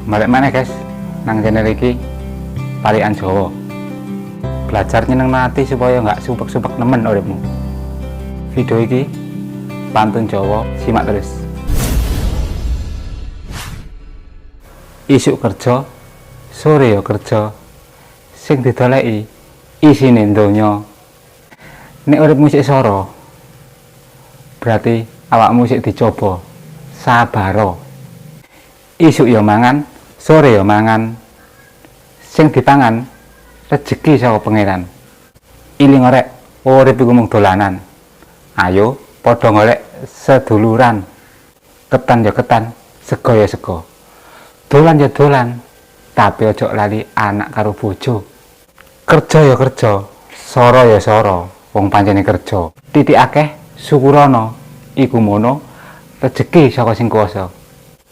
Balik mana guys, nang channel iki Palikan Jawa. Belajar nyeneng hati supaya nggak supek-supek nemen uripmu. Video iki pantun Jawa, simak terus. Isuk kerja, sore ya kerja, sing didoleki isine donya. Nek uripmu sik soro, berarti awakmu sik dicoba, sabaro. Isuk ya mangan, sore ya mangan, sing dipangan rezeki saka pangeran. Iling orek urip iku mung dolanan. Ayo padha golek seduluran. Ketan ya ketan, sego ya sego. Dolan ya dolan, tapi ojo lali anak karo bojo. Kerja ya kerja, soro ya soro, wong pancene kerja. Titik akeh syukurana, iku mono rezeki saka sing kuwasa.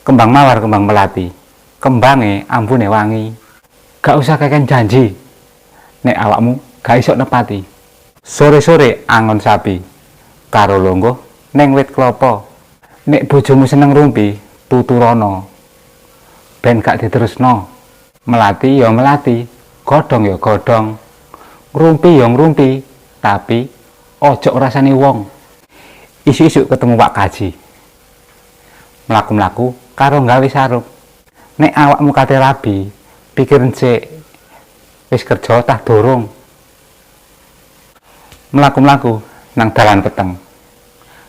Kembang mawar kembang melati, kembange ambune wangi. Gak usah keken janji, nek awakmu gak iso nepati. Sore-sore angon sapi, karo longgo neng wit klopo. Nek bojomu seneng rumpi, tuturono, ben gak diterusno. Melati ya melati, godhong ya godhong, ngrumpi ya ngrumpi, tapi ojo rasane wong. Isu-isu ketemu Pak Kaji, mlaku-mlaku karo nggawe sarung. Nek awakmu kate rabi, pikirin sik, wis kerja tah dorong. Mlaku-mlaku nang dalan peteng,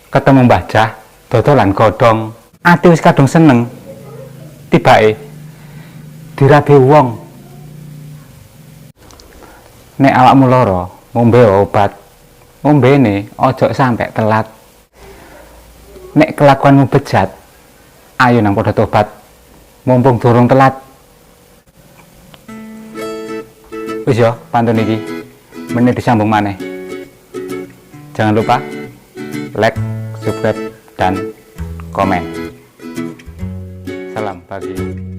ketemu Mbah Jah dodolan godhong. Ati wis kadung seneng, tibake dirabi wong. Nek awakmu lara, ngombe obat, ngombene ojo sampe telat. Nek kelakuanmu bejat, ayo nang padha tobat, mumpung durung telat. Wis yo, pantun iki meneh disambung maneh. Jangan lupa like, subscribe, dan komen. Salam pagi.